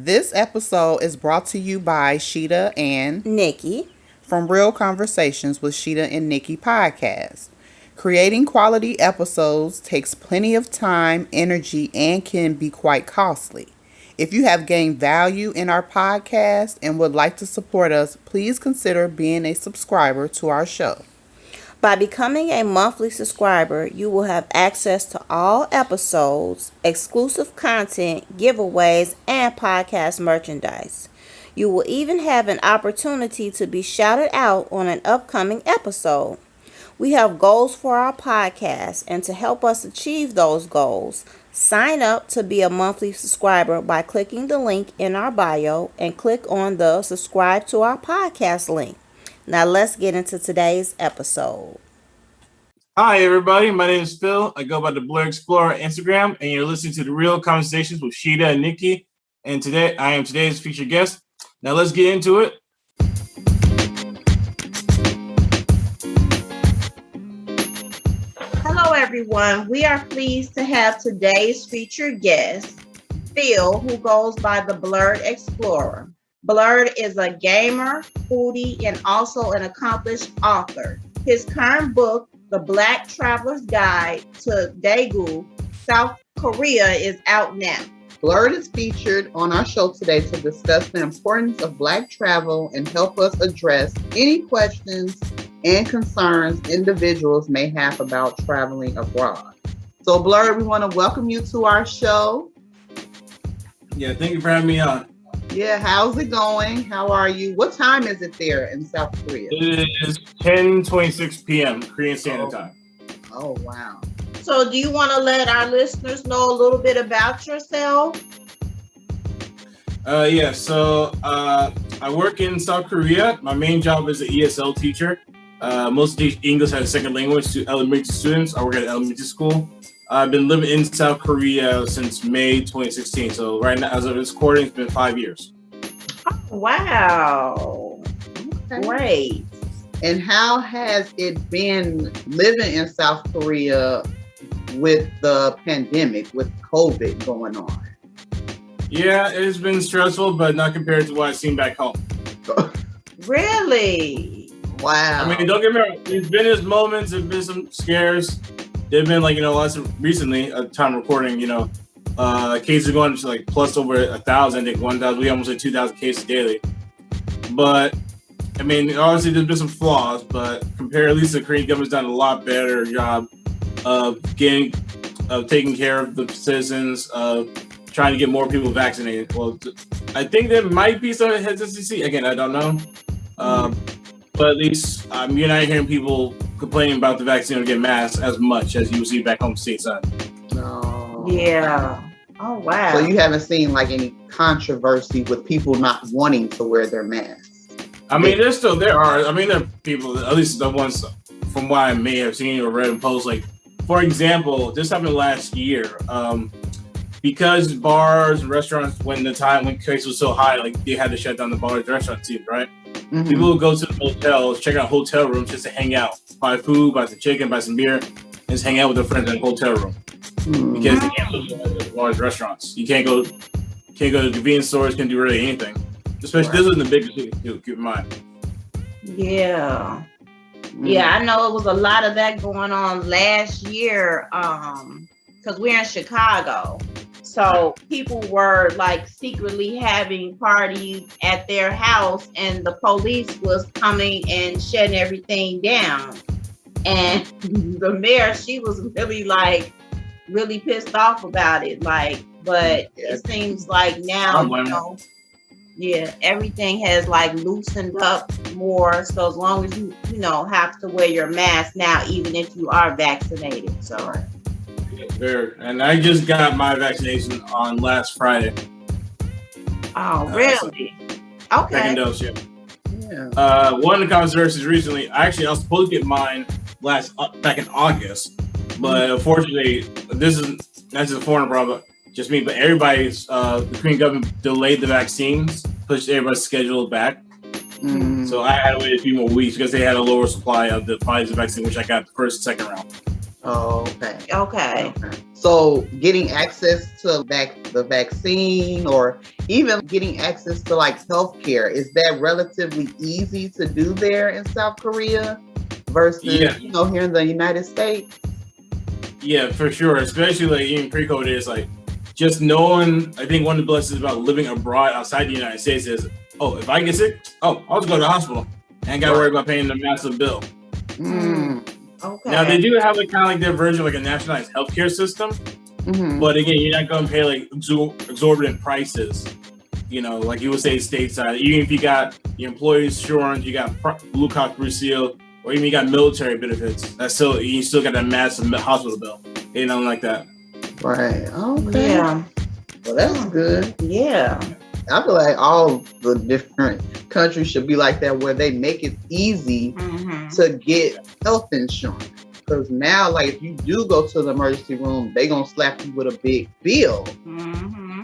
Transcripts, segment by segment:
This episode is brought to you by Sheeta and Nikki. from Real Conversations with Sheeta and Nikki podcast. Creating quality episodes takes plenty of time, energy, and can be quite costly. If you have gained value in our podcast and would like to support us, please consider being a subscriber to our show. By becoming a monthly subscriber, you will have access to all episodes, exclusive content, giveaways, and podcast merchandise. You will even have an opportunity to be shouted out on an upcoming episode. We have goals for our podcast, and to help us achieve those goals, sign up to be a monthly subscriber by clicking the link in our bio and click on the subscribe to our podcast link. Now let's get into today's episode. Hi, everybody. My name is Phil. I go by the Blur Explorer on Instagram, and you're listening to the Real Conversations with Sheeta and Nikki. And today, I am today's featured guest. Now let's get into it. Hello, everyone. We are pleased to have today's featured guest, Phil, who goes by the Blurred Explorer. Blurred is a gamer, foodie, and also an accomplished author. His current book, The Black Traveler's Guide to Daegu, South Korea, is out now. Blurred is featured on our show today to discuss the importance of Black travel and help us address any questions and concerns individuals may have about traveling abroad. So, Blurred, we want to welcome you to our show. Yeah, thank you for having me on. Yeah, how's it going? How are you? What time is it there in South Korea? It is 10:26 p.m. Korean Standard Time. Oh, wow. So do you want to let our listeners know a little bit about yourself? I work in South Korea. My main job is an ESL teacher. Most teach English as a second language to elementary students. I work at elementary school. I've been living in South Korea since May 2016. So right now, as of this recording, it's been 5 years. Oh, wow. Okay. Great. And how has it been living in South Korea with the pandemic, with COVID going on? Yeah, it's been stressful, but not compared to what I've seen back home. Really? Wow. I mean, don't get me wrong. There's been his moments. There's been some scares. There've been lots of recently, time recording, cases going to plus over 1,000. I think 1,000. We almost hit 2,000 cases daily. But I mean, obviously there's been some flaws, but compared, at least the Korean government's done a lot better job of taking care of the citizens, of trying to get more people vaccinated. Well, I think there might be some hesitancy. Again, I don't know. But at least you're not hearing people complaining about the vaccine or get masks as much as you see back home stateside. No. Yeah. Oh, wow. So you haven't seen any controversy with people not wanting to wear their masks? I mean, there are people, at least the ones from what I may have seen or read in posts. Like, for example, this happened last year. Because bars and restaurants, when case was so high, they had to shut down the bars and restaurant scene, right? Mm-hmm. People would go to the hotels, check out hotel rooms just to hang out, buy food, buy some chicken, buy some beer, and just hang out with their friends in the hotel room. Mm-hmm. Because they can't go to bars, restaurants. You can't go to convenience stores, can't do really anything. Especially this is in the bigger city too, keep in mind. Yeah. Mm-hmm. Yeah, I know it was a lot of that going on last year, because we're in Chicago. So people were secretly having parties at their house, and the police was coming and shutting everything down. And the mayor, she was really pissed off about it. But it seems like now, everything has loosened up more. So as long as you have to wear your mask now, even if you are vaccinated. So. And I just got my vaccination on last Friday. Oh, really? Okay. Second dose, yeah. One of the controversies recently, I was supposed to get mine back in August, but unfortunately, that's just a foreign problem. Just me, but everybody's the Korean government delayed the vaccines, pushed everybody's schedule back. Mm. So I had to wait a few more weeks because they had a lower supply of the Pfizer vaccine, which I got the first and second round. Oh, okay. Okay. So getting access to the vaccine or even getting access to like healthcare, is that relatively easy to do there in South Korea versus, here in the United States? Yeah, for sure. Especially like even pre-COVID, it's like just knowing. I think one of the blessings about living abroad outside the United States is, if I get sick, I'll just go to the hospital. I ain't got to worry about paying the massive bill. Okay. Now they do have like kind of like their version of like a nationalized healthcare system, but again, you're not going to pay like exorbitant prices. Like you would say stateside. Even if you got your employees' insurance, you got Blue Cross Blue Shield, or even you got military benefits, you still got that massive hospital bill. Ain't nothing like that. Right. Okay. Yeah. Well, that's good. Yeah. I feel like all the different countries should be like that, where they make it easy to get health insurance. Because now, like, if you do go to the emergency room, they gonna slap you with a big bill.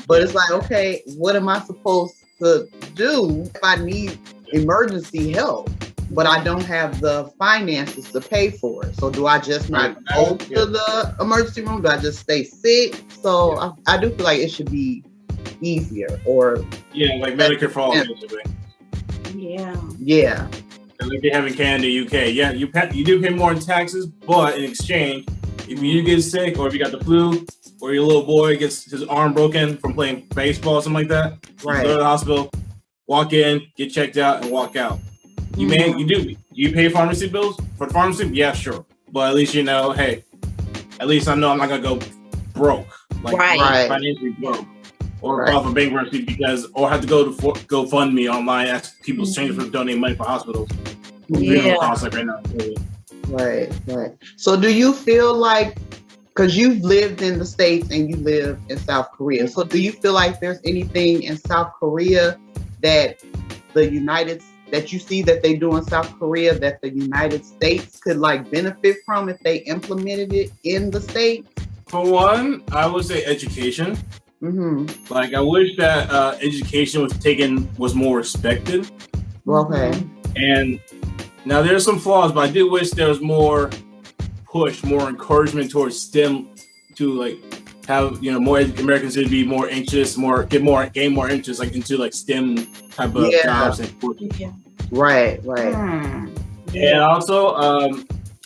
But it's like, okay, what am I supposed to do if I need emergency help, but I don't have the finances to pay for it? So do I just not go to the emergency room? Do I just stay sick? So I do feel like it should be easier, or like Medicare for all, basically. Yeah. Like they have in Canada, UK. Yeah, you do pay more in taxes, but in exchange, if you get sick, or if you got the flu, or your little boy gets his arm broken from playing baseball or something like that, you go to the hospital, walk in, get checked out, and walk out. You pay pharmacy bills for the pharmacy? Yeah, sure. But at least hey, at least I know I'm not gonna go broke, financially broke, or file for bankruptcy or have to go to GoFundMe online, ask people strangers to donate money for hospitals. Costs like right now. Right. So do you feel like, because you've lived in the States and you live in South Korea, so do you feel like there's anything in South Korea that you see that they do in South Korea that the United States could like benefit from if they implemented it in the States? For one, I would say education. Like I wish that education was more respected. Okay. And now there's some flaws, but I do wish there was more push, more encouragement towards STEM, to like have more Americans to be more anxious, gain more interest like into like STEM type of jobs and courses. Right. And also,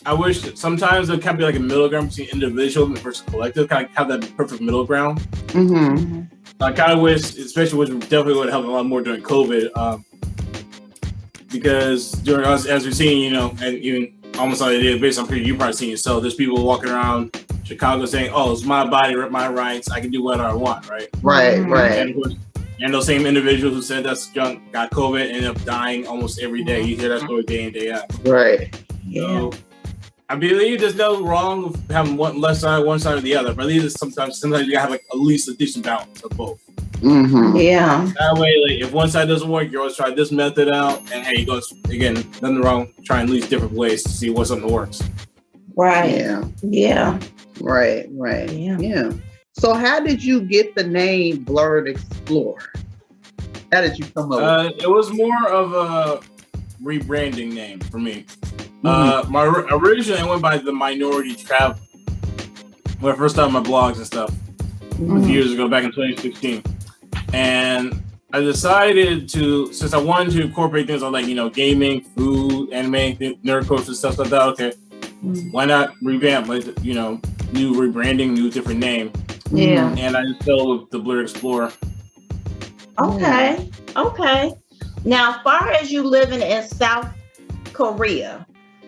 I wish that sometimes there can be like a middle ground between individual versus collective, kind of have that perfect middle ground. I kind of wish, especially which definitely would help a lot more during COVID, because during us, as we're seeing, and even almost like it is based on you probably seen yourself, there's people walking around Chicago saying, "Oh, it's my body, my rights. I can do whatever I want." Right. And those same individuals who said that's junk got COVID and end up dying almost every day. You hear that story day in, day out. Right. So I believe there's no wrong with having one side or the other. But I believe sometimes you gotta have like at least a decent balance of both. Yeah. That way, like if one side doesn't work, you always try this method out, and hey, again, nothing wrong trying at least different ways to see what something works. Right. Yeah. Right. Yeah. So how did you get the name Blurred Explorer? How did you come up with it? It was more of a rebranding name for me. Originally I went by the Minority Traveler when I first started my blogs and stuff years ago, back in 2016. And I decided since I wanted to incorporate things on like, gaming, food, anime, nerd culture, stuff like that, okay, why not revamp, like, new rebranding, new different name. Yeah. And I just fell with the Blurred Explorer. Okay. Now, as far as you living in South Korea,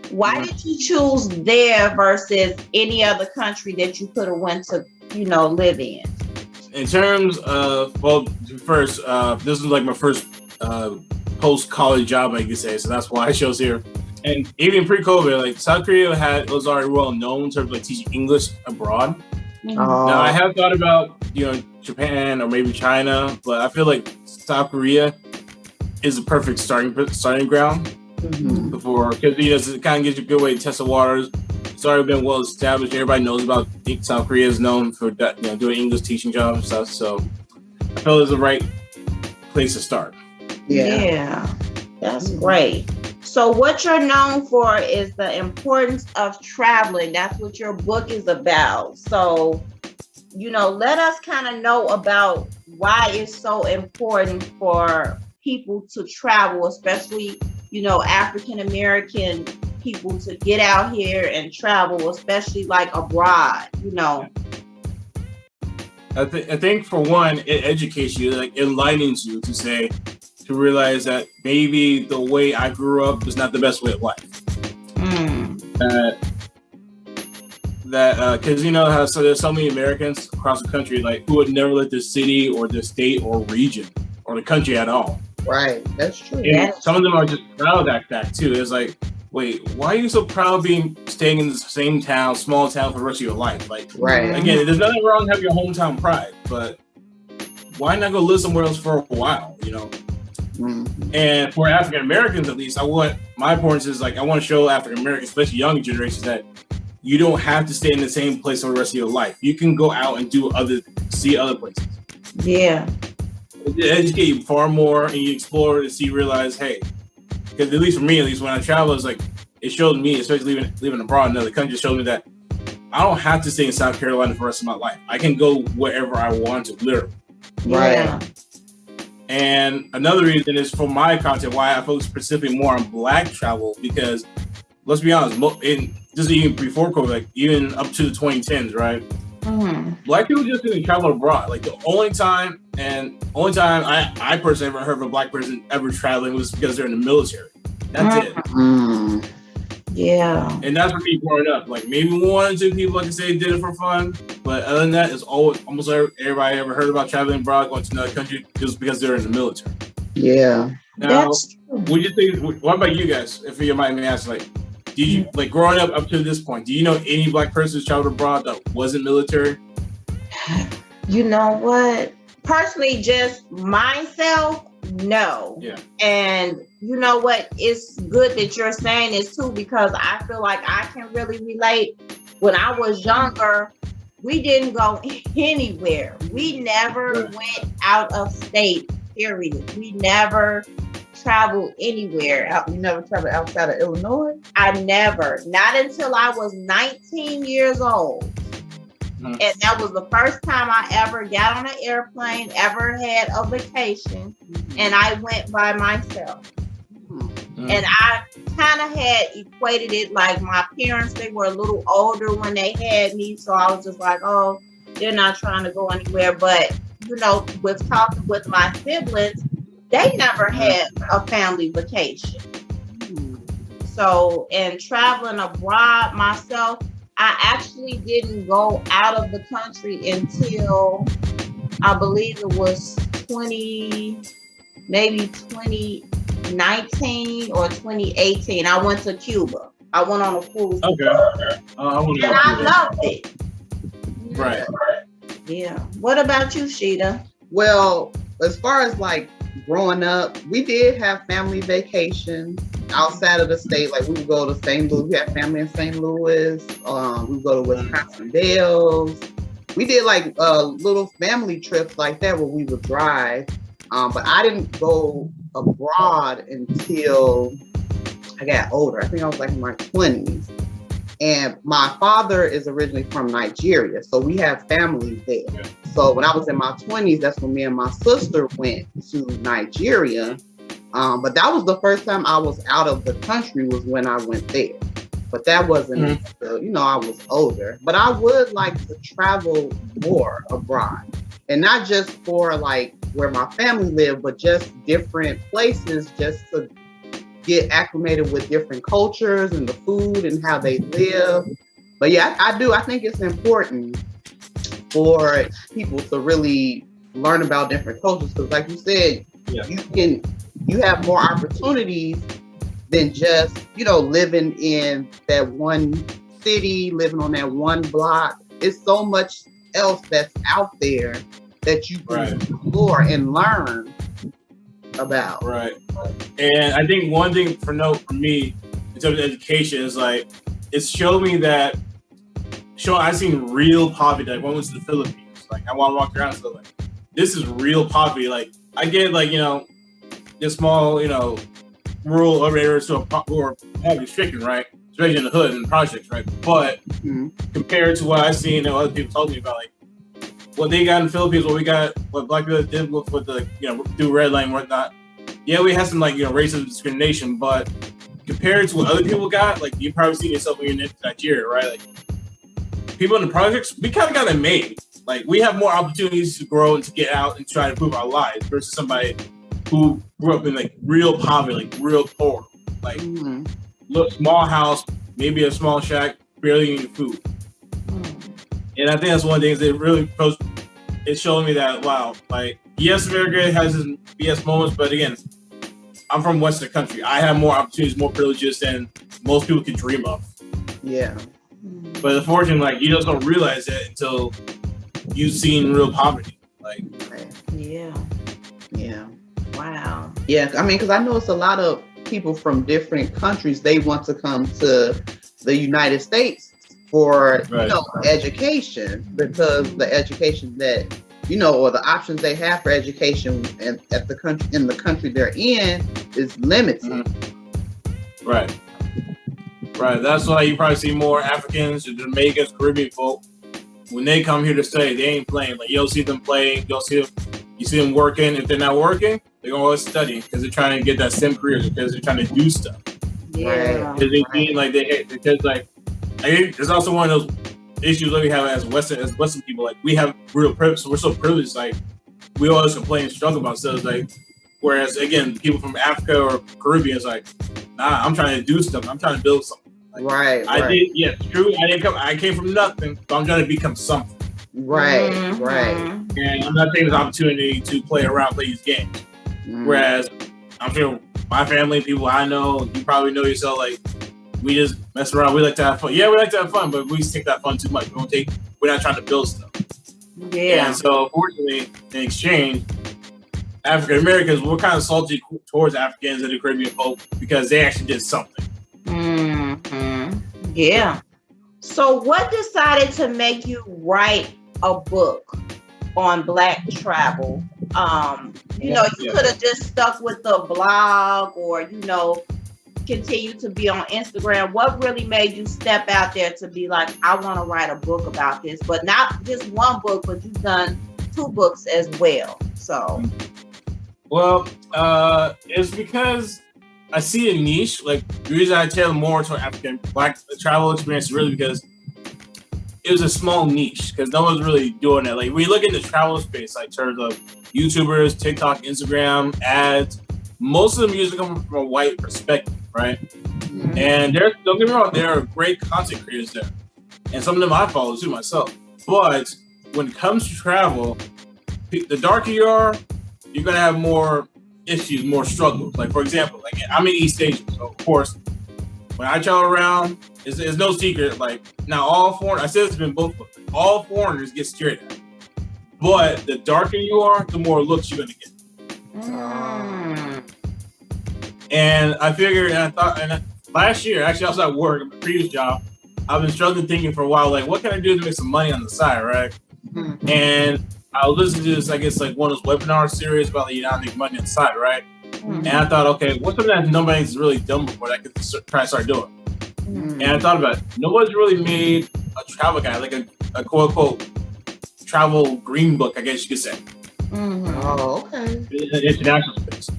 why did you choose there versus any other country that you could have went to, live in? In terms of, first, this is like my first post-college job, I could say, so that's why I chose here. And even pre-COVID, like South Korea was already well known in terms of like teaching English abroad. Now I have thought about Japan or maybe China, but I feel like South Korea is a perfect starting ground before, because it kind of gives you a good way to test the waters. It's already been well established. Everybody knows about South Korea is known for that, doing English teaching jobs and stuff. So I felt it was the right place to start. Yeah, that's great. So what you're known for is the importance of traveling. That's what your book is about. So, let us kind of know about why it's so important for people to travel, especially, African American people to get out here and travel, especially like abroad, I think for one, it educates you, like enlightens you to realize that maybe the way I grew up is not the best way of life. Because how there's so many Americans across the country like who would never let their city or their state or region or the country at all. Right, that's true. And some of them are just proud of that fact too. It's like, wait, why are you so proud of staying in the same town, small town for the rest of your life? Like, right. Again, there's nothing wrong with having your hometown pride, but why not go live somewhere else for a while? And for African Americans, at least, I want to show African Americans, especially younger generations, that you don't have to stay in the same place for the rest of your life. You can go out and see other places. Yeah. It educate you far more, and you explore to realize, hey, because at least for me, when I travel, it's like it showed me, especially living abroad in another country, showed me that I don't have to stay in South Carolina for the rest of my life. I can go wherever I want to, literally. Yeah. And another reason is for my content why I focus specifically more on Black travel, because let's be honest, this is even before COVID, like even up to the 2010s, right? Black people just didn't travel abroad. Like the only time I personally ever heard of a Black person ever traveling was because they're in the military. That's it. Yeah. And that's for me growing up. Like maybe one or two people, like I say, did it for fun. But other than that, it's almost everybody ever heard about traveling abroad, going to another country just because they're in the military. Yeah. Now, would you think? What about you guys? If you might me ask, like, did you like growing up to this point? Do you know any Black person who's traveled abroad that wasn't military? You know what? Personally, just myself, no. Yeah. And you know what? It's good that you're saying this too, because I feel like I can really relate. When I was younger, we didn't go anywhere. We never went out of state, period. We never traveled anywhere. You never traveled outside of Illinois? I never. Not until I was 19 years old. And that was the first time I ever got on an airplane, ever had a vacation, and I went by myself. And I kind of had equated it like my parents, they were a little older when they had me, so I was just like, oh, they're not trying to go anywhere. But, with talking with my siblings, they never had a family vacation. So, and traveling abroad myself, I actually didn't go out of the country until I believe it was 2019 or 2018. I went to Cuba. I went on a cruise. Okay. And I loved it. Right. Yeah. What about you, Sheeta? Well, as far as like growing up, we did have family vacations outside of the state. Like we would go to St. Louis. We had family in St. Louis. We would go to Wisconsin Dells. We did like little family trips like that where we would drive. But I didn't go abroad until I got older. I think I was like in my 20s. And my father is originally from Nigeria, so we have family there. So when I was in my 20s, that's when me and my sister went to Nigeria. But that was the first time I was out of the country, was when I went there. But that wasn't until, I was older. But I would like to travel more abroad. And not just for like where my family lived, but just different places, just to get acclimated with different cultures and the food and how they live. But yeah, I do. I think it's important for people to really learn about different cultures, because like you said, you have more opportunities than just, living in that one city, living on that one block. It's so much else that's out there that you can explore and learn about. Right. And I think one thing for me in terms of education is like, it's showed me that I've seen real poverty. Like when I went to the Philippines, like I want to walk around and stuff like, this is real poverty. Like I get like, this small, rural areas who are poverty stricken, right? Especially in the hood and projects, right? But compared to what I've seen and other people told me about, like what they got in the Philippines, what black people did with the through red line and whatnot. Yeah, we had some like racism discrimination, but compared to what other people got, like you probably see yourself when you're in Nigeria, right? Like people in the projects, we kind of got it made. Like we have more opportunities to grow and to get out and try to improve our lives versus somebody who grew up in like real poverty, like real poor, like look small house, maybe a small shack, barely eating food. And I think that's one of the things that really it's showing me that wow, like yes, America has its BS moments, but again, I'm from Western country. I have more opportunities, more privileges than most people could dream of. Yeah. But unfortunately, like you just don't realize it until you've seen real poverty. Like yeah. Wow. Yeah, I mean, because I know it's a lot of people from different countries. They want to come to the United States for education, because the education that or the options they have for education in the country they're in is limited. Right. That's why you probably see more Africans, Jamaicans, Caribbean folk when they come here to study. They ain't playing. Like you'll see them playing. You see them working. If they're not working, they're gonna always study because they're trying to get that STEM career, because they're trying to do stuff. Yeah. Because they mean like because like there's also one of those issues that we have as Western people. Like we have real privilege, so we're so privileged. Like we always complain and struggle about stuff. Like whereas again, people from Africa or Caribbean is like, nah, I'm trying to do stuff. I'm trying to build something. Like, I did. Yes, true. I came from nothing, but I'm trying to become something. Right. And I'm not taking this opportunity to play these games. Whereas I'm sure my family, people I know, you probably know yourself, like we just mess around. We like to have fun. Yeah, we like to have fun, but we take that fun too much. We're not trying to build stuff. Yeah. And so unfortunately, in exchange, African Americans, we're kind of salty towards Africans and the Caribbean folk because they actually did something. Yeah. So what decided to make you write a book on Black travel? You could have just stuck with the blog or, continue to be on Instagram. What really made you step out there to be like, I want to write a book about this, but not just one book, but you've done 2 books as well. So. Well, it's because I see a niche. Like the reason I tailor more to African Black travel experience is really because it was a small niche, because no one's really doing it. Like when you look in the travel space, like in terms of YouTubers, TikTok, Instagram, ads, most of them usually come from a white perspective, right? And don't get me wrong, there are great content creators there, and some of them I follow too myself. But when it comes to travel, the darker you are, you're gonna have more issues, more struggles. Like for example, like I'm in East Asia, so of course, when I travel around, it's no secret. Like now, I said it's been both, all foreigners get stared at. But the darker you are, the more looks you're gonna get. And I figured, and last year, actually, I was at work, my previous job. I've been struggling thinking for a while, like, what can I do to make some money on the side, right? And I was listening to this, I guess, like one of those webinar series about how to make money on the side, right? And I thought, okay, what's something that nobody's really done before that I could try to start doing? And I thought about it. No one's really made a travel guide, like a quote unquote travel green book, I guess you could say. Oh, okay. In the international space.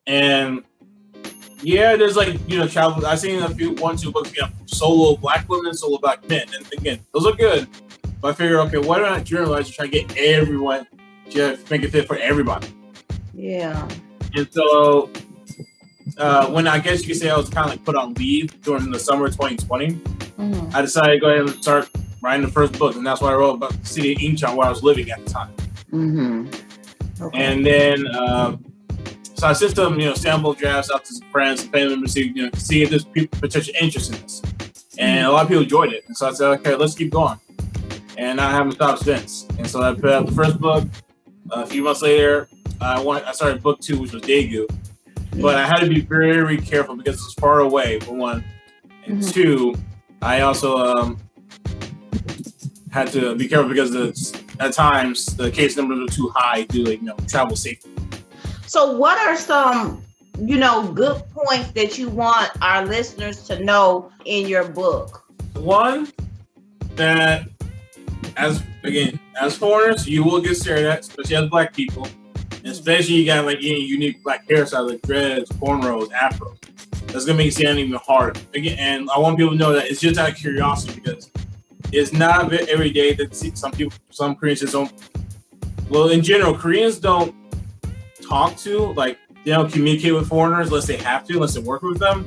And yeah, there's like, travel. I've seen 1-2 books, solo Black women, solo Black men. And again, those are good. But I figure, okay, why don't I journalize to try to get everyone to make it fit for everybody? Yeah. And so when I guess you could say I was kind of like put on leave during the summer of 2020, I decided to go ahead and start writing the first book. And that's why I wrote about the city of Incheon where I was living at the time. Okay. And then, so I sent some, sample drafts out to some friends and family members to see if there's potential interest in this. And a lot of people enjoyed it. And so I said, okay, let's keep going. And I haven't stopped since. And so I put out the first book. A few months later, I started book 2, which was Daegu. But I had to be very, very careful because it was far away, for one. And 2, I also had to be careful because at times the case numbers were too high to travel safely. So what are some good points that you want our listeners to know in your book? One, that as foreigners, you will get stared at, especially as Black people. And especially you got like any unique Black hairstyles like dreads, cornrows, afros. That's gonna make it sound even harder. Again, and I want people to know that it's just out of curiosity because it's not every day that some Koreans just don't. Well, in general, Koreans don't talk to, like, they don't communicate with foreigners unless they have to, unless they're working with them,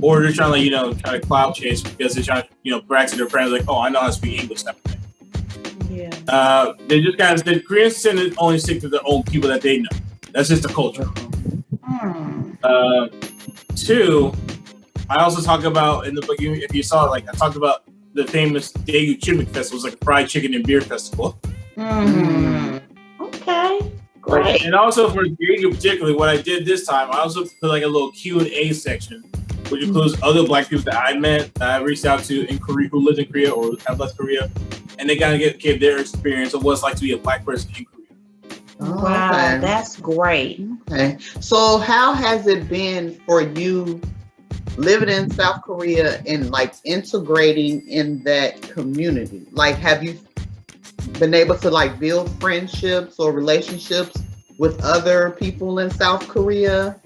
or they're trying to, try to clout chase because they're trying to, brag to their friends like, oh, I know how to speak English, type of thing. Yeah. They just kind of, the Koreans tend to only stick to their own people that they know. That's just the culture. Two, I also talk about in the book, if you saw, like, I talked about the famous Daegu Chimney Festival. It's like a fried chicken and beer festival. Okay, great. And also for Daegu particularly, what I did this time, I also put like a little Q&A section, which includes other Black people that I met, that I reached out to in Korea, who lived in Korea or have left Korea, and they kind of give their experience of what it's like to be a Black person in Korea. Wow, okay. That's great. Okay, so how has it been for you living in South Korea and like integrating in that community? Like, have you been able to like build friendships or relationships with other people in South Korea?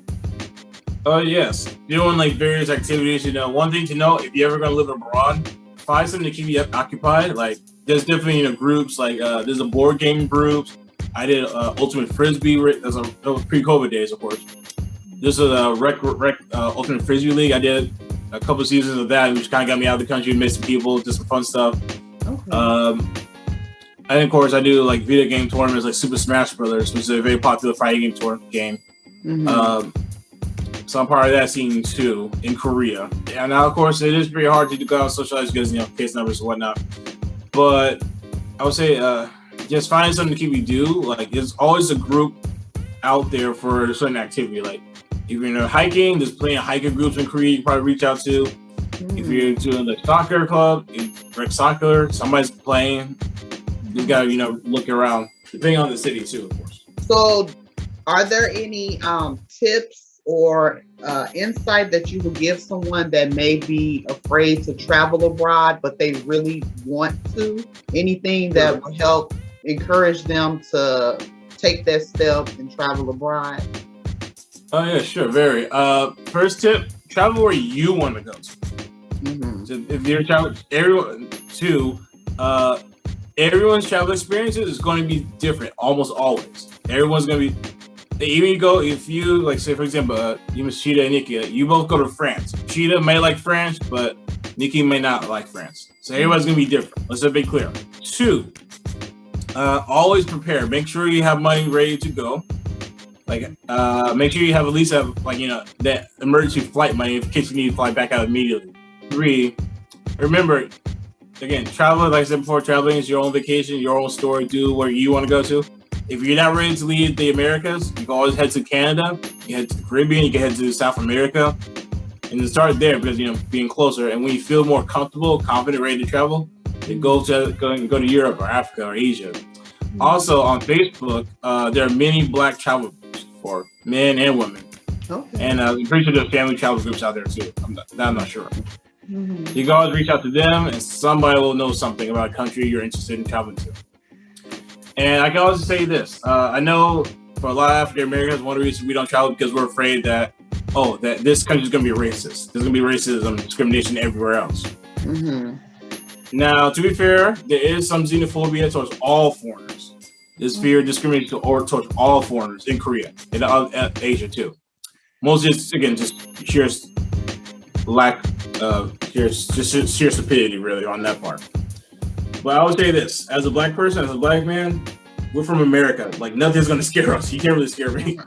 Yes, doing like various activities. One thing to know, if you're ever going to live abroad, find something to keep you occupied. Like, there's definitely groups, like there's a board game groups. I did Ultimate Frisbee. That was pre-COVID days, of course. This is a Ultimate Frisbee League. I did a couple seasons of that, which kind of got me out of the country, met some people, did some fun stuff. Okay. And of course, I do like video game tournaments like Super Smash Brothers, which is a very popular fighting game. So I'm part of that scene too in Korea. And now, of course, it is pretty hard to go out and socialize because case numbers and whatnot. But I would say just finding something to keep you do. Like, there's always a group out there for a certain activity. Like, if you're hiking, there's plenty of hiking groups in Korea you can probably reach out to. If you're doing the soccer club, rec soccer, somebody's playing. You gotta, look around, depending on the city too, of course. So, are there any tips or insight that you would give someone that may be afraid to travel abroad, but they really want to? Anything that will help encourage them to take that step and travel abroad? Oh yeah, sure, very. First tip: travel where you want to go to. So if you're traveling, everyone's travel experiences is going to be different, almost always. Everyone's going to be, even if you, like, say, for example, you miss Sheeta and Nikki, you both go to France. Sheeta may like France, but Nikki may not like France. So everybody's going to be different. Let's be clear. Two, always prepare. Make sure you have money ready to go. Like, make sure you have at least that emergency flight money in case you need to fly back out immediately. Three, remember, again, travel, like I said before, traveling is your own vacation, your own story. Do where you want to go to. If you're not ready to leave the Americas, you can always head to Canada. You can head to the Caribbean. You can head to South America, and then start there because being closer. And when you feel more comfortable, confident, ready to travel, then go to Europe or Africa or Asia. Also on Facebook, there are many Black travel groups for men and women. Okay. And I'm pretty sure there's family travel groups out there too. I'm not sure. You can always reach out to them, and somebody will know something about a country you're interested in traveling to. And I can also say this. I know for a lot of African Americans, one of the reasons we don't travel because we're afraid that this country is going to be racist. There's going to be racism, discrimination everywhere else. Now, to be fair, there is some xenophobia towards all foreigners. There's fear of discrimination towards all foreigners in Korea and Asia too. Mostly, just sheer lack of sheer stupidity, really, on that part. But I would say this: as a Black person, as a Black man, we're from America. Like, nothing's gonna scare us. You can't really scare me.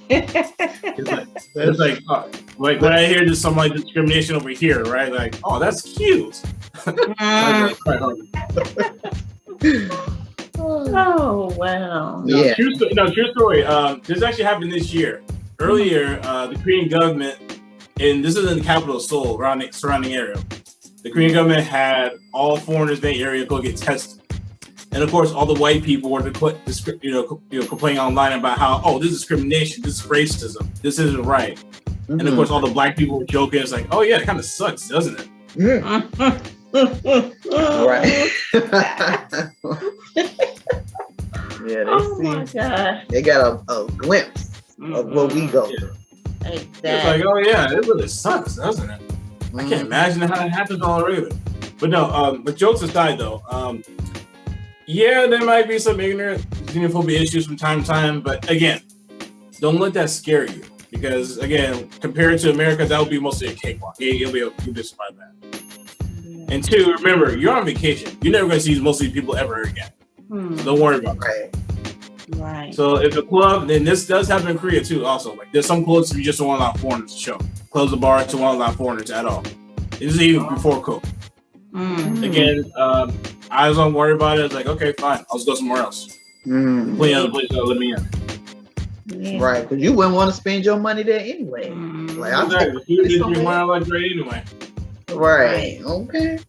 it's like when I hear there's some discrimination over here, right? Like, oh, that's cute. Oh wow! Yeah. True story. This actually happened this year. Earlier, the Korean government, and this is in the capital Seoul, around the surrounding area. The Korean government had all foreigners in the area go get tested. And of course, all the white people were complaining online about how, this is discrimination, this is racism, this isn't right. Mm-hmm. And of course, all the black people were joking. It's like, oh yeah, it kind of sucks, doesn't it? Right. Yeah, they got a glimpse of what we go through. Exactly. It's like, oh yeah, it really sucks, doesn't it? I can't imagine how it happens on a regular. But no, but jokes aside though, yeah, there might be some ignorant xenophobia issues from time to time, but again, don't let that scare you. Because again, compared to America, that would be mostly a cakewalk. You'll be survive that. And two, remember, you're on vacation. You're never going to see most of these people ever again. So don't worry about it. Right. So if a club, then this does happen in Korea too. Also, like there's some clubs you just don't want to allow foreigners to show. Close the bar to want to allow foreigners at all. This is even before COVID. Again, I was don't worry about it. I was like, okay, fine, I'll just go somewhere else. Plenty of other places that'll let me in. Yeah. Right, because you wouldn't want to spend your money there anyway. Like, exactly. You get your money like great anyway. Right. Okay.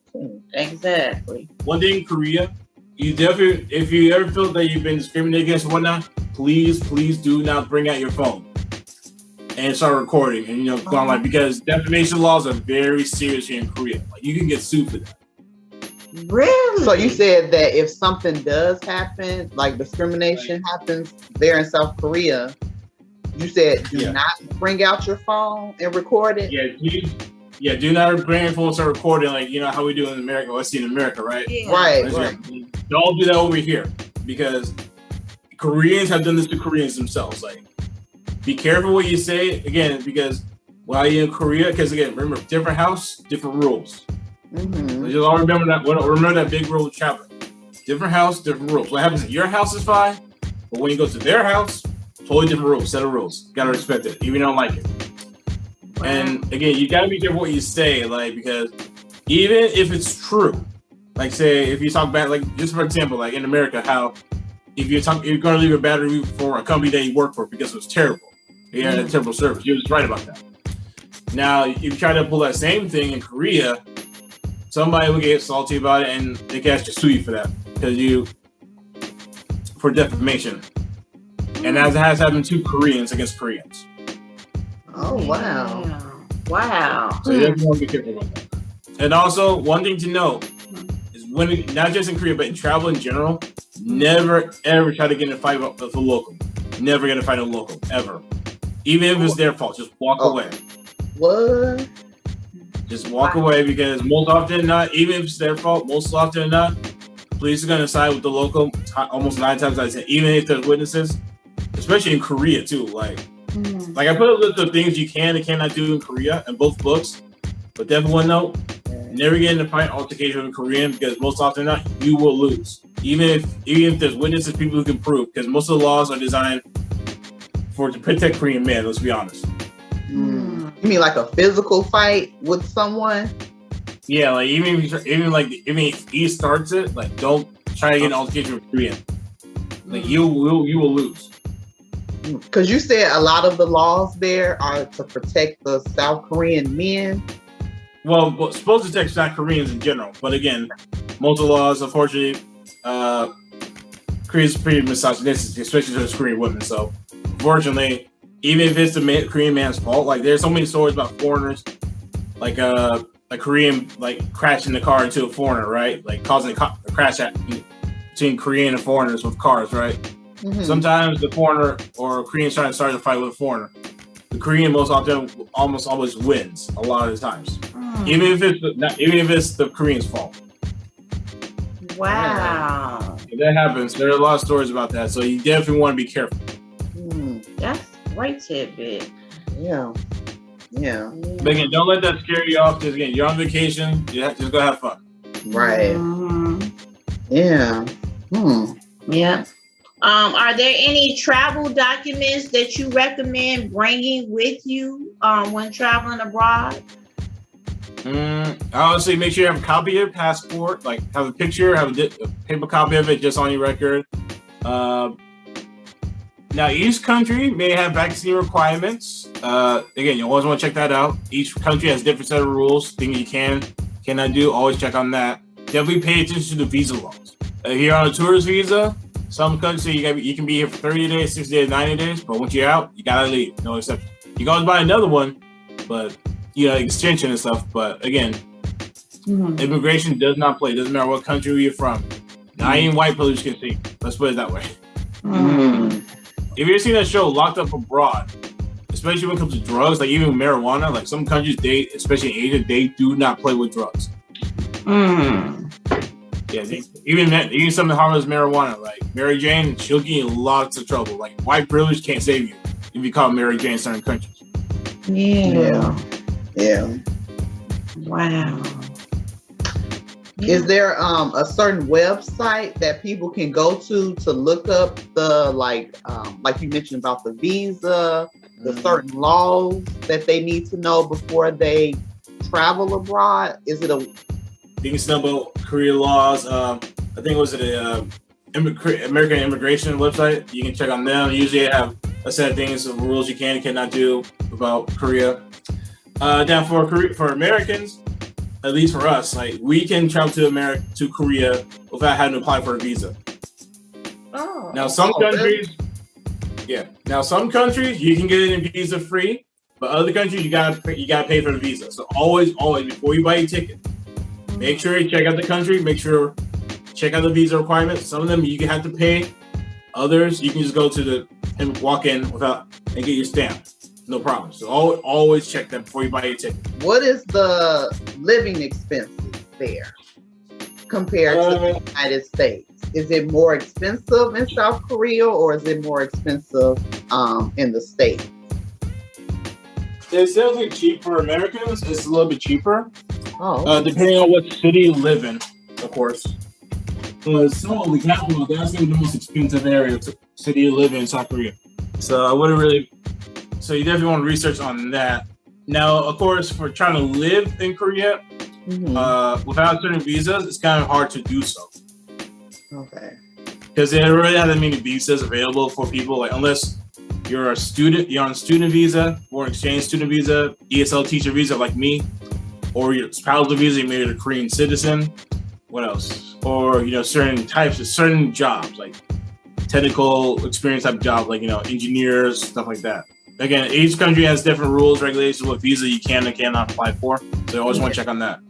Exactly. One thing in Korea, you definitely, if you ever feel that you've been discriminated against or whatnot, please do not bring out your phone and start recording and go online, because defamation laws are very serious here in Korea. Like, you can get sued for that. Really? So you said that if something does happen, like discrimination happens there in South Korea, you said do not bring out your phone and record it? Do not bring your phone and start recording, like, how we do in America. Well, I see in America, right? Yeah. Right. Don't do that over here, because Koreans have done this to Koreans themselves. Like, be careful what you say, again, because while you're in Korea, because again, remember, different house, different rules. So just all remember that big rule of traveling. Different house, different rules. What happens at your house is fine, but when you go to their house, totally different rules, set of rules. Gotta respect it, even if you don't like it. Wow. And again, you gotta be careful what you say, like, because even if it's true, like, say if you talk bad, like, just for example, like in America, how if you're gonna leave a bad review for a company that you work for because it was terrible, you had a terrible service, you're just right about that. Now, if you try to pull that same thing in Korea, somebody will get salty about it, and they can actually sue you for that, for defamation. And that has happened to Koreans against Koreans. Oh, wow. So you have to be careful about that. And also, one thing to know is not just in Korea, but in travel in general, never ever try to get in a fight with a local. Never get in a fight with a local, ever. Even if it's their fault, just walk away. What? Just walk away, because most often than not, even if it's their fault, most often than not, police are going to side with the local almost 9 times out of 10, even if there's witnesses, especially in Korea too. Like I put a list of things you can and cannot do in Korea in both books, but definitely one note, never get in a fight altercation with a Korean, because most often than not, you will lose. Even if there's witnesses, people who can prove, because most of the laws are designed to protect Korean men, let's be honest. You mean like a physical fight with someone? Yeah, like even if he starts it, like, don't try to get an altercation with Korean. Like, you will lose. Because you said a lot of the laws there are to protect the South Korean men. Well, supposed to protect South Koreans in general, but again, most of the laws, unfortunately, Korea's pretty misogynistic, especially to the Korean women. So, unfortunately, even if it's the Korean man's fault, like, there's so many stories about foreigners, like a Korean, like, crashing the car into a foreigner, right? Like, causing a crash between Korean and foreigners with cars, right? Sometimes the foreigner or Korean trying to start a fight with a foreigner, the Korean most often almost always wins a lot of the times, even if it's the Korean's fault. Wow. If that happens, there are a lot of stories about that, so you definitely want to be careful. That's a great tidbit. Yeah. But again, don't let that scare you off, because again, you're on vacation, just go have fun. Right. Yeah. Yeah. Are there any travel documents that you recommend bringing with you when traveling abroad? Honestly, make sure you have a copy of your passport, like have a picture, have a paper copy of it just on your record. Now, each country may have vaccine requirements. Again, you always want to check that out. Each country has different set of rules, things you cannot do. Always check on that. Definitely pay attention to the visa laws. If you're on a tourist visa, some countries say you can be here for 30 days, 60 days, 90 days, but once you're out, you gotta leave. No exception. You can always buy another one, but extension and stuff. But again, immigration does not play. It doesn't matter what country you're from. Not even white privilege can see. Let's put it that way. If you've seen that show, Locked Up Abroad, especially when it comes to drugs, like even marijuana, like some countries, especially in Asia, they do not play with drugs. Yeah, even something harmless as marijuana, like Mary Jane, she'll get in lots of trouble. Like white privilege can't save you if you call Mary Jane in certain countries. Yeah. Wow. Is there a certain website that people can go to look up the like you mentioned about the visa, the certain laws that they need to know before they travel abroad? Is it you can know about Korea laws. I think it was American immigration website. You can check on them. Usually they have a set of things, of rules you can and cannot do about Korea. Now for Americans, at least for us, like we can travel to Korea without having to apply for a visa. Now some countries you can get it in visa free, but other countries you gotta pay for the visa. So always before you buy your ticket, make sure you check out the country. Check out the visa requirements. Some of them you can have to pay. Others you can just go to and walk in and get your stamp. No problem. So always check that before you buy your ticket. What is the living expenses there compared to the United States? Is it more expensive in South Korea or is it more expensive in the States? It's definitely cheap for Americans. It's a little bit cheaper. Depending on what city you live in, of course. Seoul, the capital, that's going to be the most expensive city you live in South Korea. So you definitely want to research on that. Now, of course, for trying to live in Korea, without certain visas, it's kind of hard to do so. Okay. Because they already have that many visas available for people, like unless you're a student, you're on a student visa, foreign exchange student visa, ESL teacher visa like me, or your spousal visa, maybe you're a Korean citizen. What else? Or certain jobs, like technical experience type jobs, like engineers, stuff like that. Again, each country has different rules, regulations, what visa you can and cannot apply for. So you always want to check on that.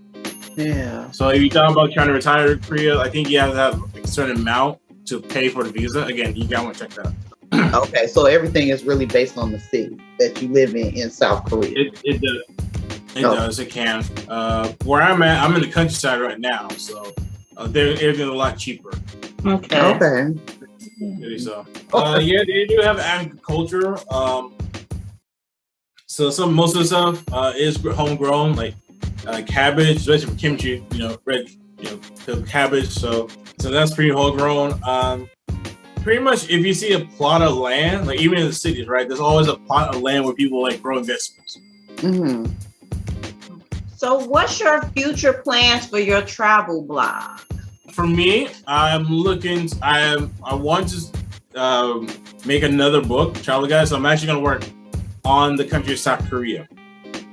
Yeah. So if you're talking about trying to retire to Korea, I think you have to have a certain amount to pay for the visa. Again, you gotta want to check that. Okay, so everything is really based on the city that you live in South Korea. It does. It does. It can. Where I'm at, I'm in the countryside right now, so everything's a lot cheaper. Okay. So, yeah, they do have agriculture. So most of the stuff is homegrown, like cabbage, especially for kimchi. Red, cabbage. So that's pretty homegrown. Pretty much, if you see a plot of land, like even in the cities, right, there's always a plot of land where people like grow vegetables. So, what's your future plans for your travel blog? For me, I want to make another book, travel guide. So I'm actually going to work on the country of South Korea.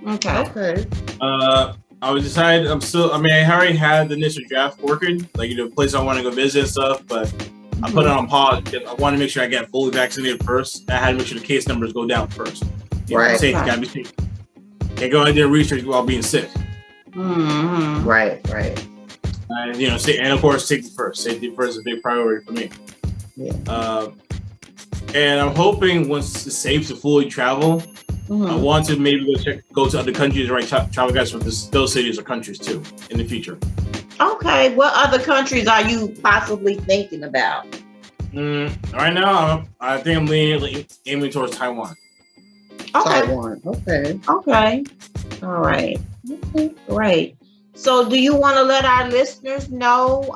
Okay. I was decided. I already had the initial draft working, like place I want to go visit and stuff, but I put it on pause because I want to make sure I get fully vaccinated first. I had to make sure the case numbers go down first. Safety gotta be safe. Can't go and do research while being sick. Right. And and of course, safety first. Safety first is a big priority for me. Yeah. And I'm hoping once it's safe to fully travel, I want to maybe go to other countries, right? Travel guides for those cities or countries too in the future. Okay, what other countries are you possibly thinking about? Right now, I think I'm aiming towards Taiwan. Okay. Taiwan. Okay. All right. Okay, great. So, do you want to let our listeners know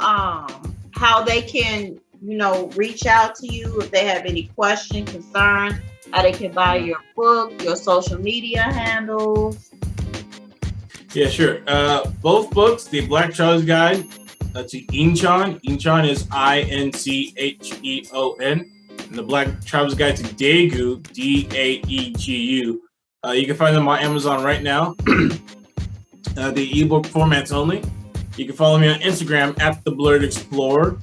how they can, reach out to you if they have any questions, concerns, how they can buy your book, your social media handles? Yeah, sure. Both books, the Black Traveler's Guide to Incheon. Incheon is INCHEON. And the Black Traveler's Guide to Daegu, DAEGU. You can find them on Amazon right now. The ebook formats only. You can follow me on Instagram at The Blurred Explorer.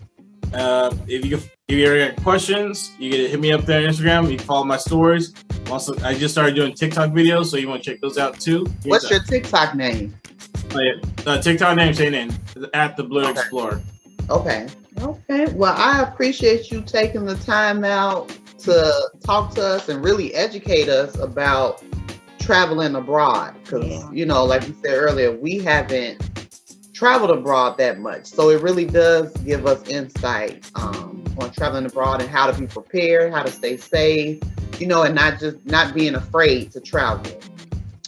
If you ever got questions, you can hit me up there on Instagram. You can follow my stories. Also, I just started doing TikTok videos, so you want to check those out too. What's your TikTok name? TikTok name, same name, at the Blue Explorer. Okay. Well, I appreciate you taking the time out to talk to us and really educate us about traveling abroad. Because, you know, like you said earlier, we haven't traveled abroad that much. So it really does give us insight on traveling abroad and how to be prepared, how to stay safe, you know, and not being afraid to travel,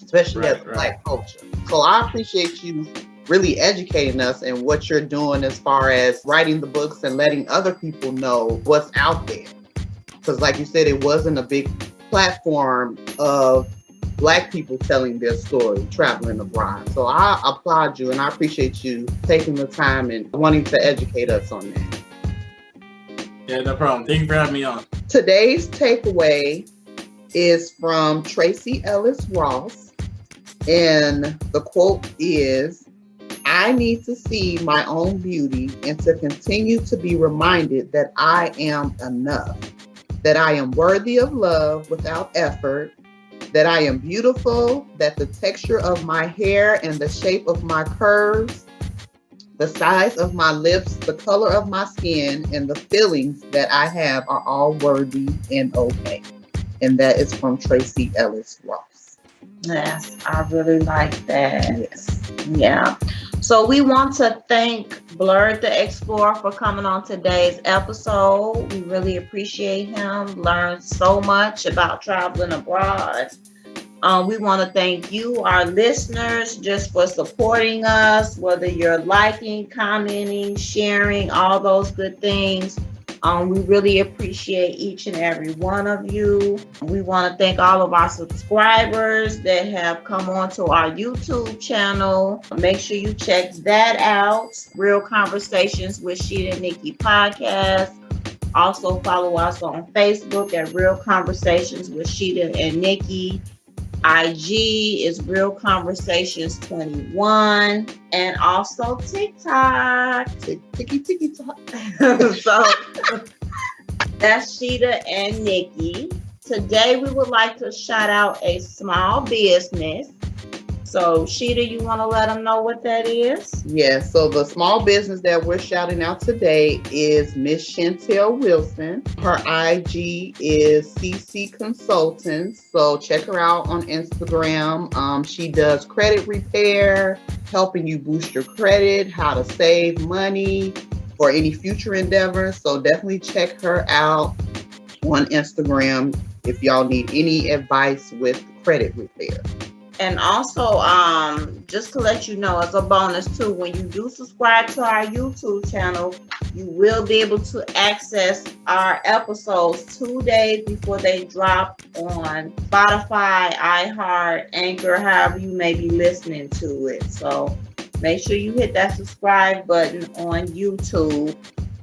especially as Black culture. So I appreciate you really educating us and what you're doing as far as writing the books and letting other people know what's out there. Because like you said, it wasn't a big platform of Black people telling their story, traveling abroad. So I applaud you and I appreciate you taking the time and wanting to educate us on that. Yeah, no problem. Thank you for having me on. Today's takeaway is from Tracy Ellis Ross. And the quote is, "I need to see my own beauty and to continue to be reminded that I am enough, that I am worthy of love without effort, that I am beautiful, that the texture of my hair and the shape of my curves, the size of my lips, the color of my skin, and the feelings that I have are all worthy and okay." And that is from Tracy Ellis Ross. Yes, I really like that. Yes. Yeah. So we want to thank Blurred the Explorer for coming on today's episode. We really appreciate him. Learned so much about traveling abroad. We want to thank you, our listeners, just for supporting us, whether you're liking, commenting, sharing, all those good things. We really appreciate each and every one of you. We want to thank all of our subscribers that have come onto our YouTube channel. Make sure you check that out. Real Conversations with Sheeta and Nikki podcast. Also follow us on Facebook at Real Conversations with Sheeta and Nikki. IG is Real Conversations 21, and also TikTok. TikTok. So that's Sheeta and Nikki. Today we would like to shout out a small business. So Sheeta, you want to let them know what that is? Yes. So the small business that we're shouting out today is Miss Chantel Wilson. Her IG is CC Consultants. So check her out on Instagram. She does credit repair, helping you boost your credit, how to save money for any future endeavors. So definitely check her out on Instagram if y'all need any advice with credit repair. And also, just to let you know, as a bonus too, when you do subscribe to our YouTube channel, you will be able to access our episodes 2 days before they drop on Spotify, iHeart, Anchor, however you may be listening to it. So make sure you hit that subscribe button on YouTube.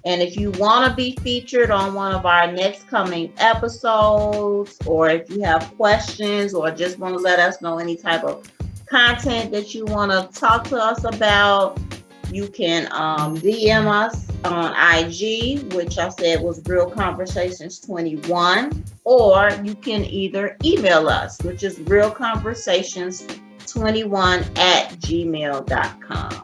And if you want to be featured on one of our next coming episodes, or if you have questions or just want to let us know any type of content that you want to talk to us about, you can DM us on IG, which I said was Real Conversations 21, or you can either email us, which is realconversations21@gmail.com.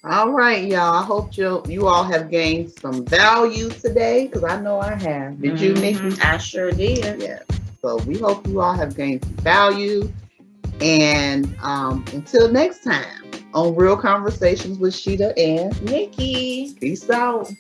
All right, y'all. I hope you all have gained some value today, because I know I have. Did you, Nikki? I sure did. Yeah. So we hope you all have gained some value. And until next time on Real Conversations with Sheeta and Nikki. Peace out.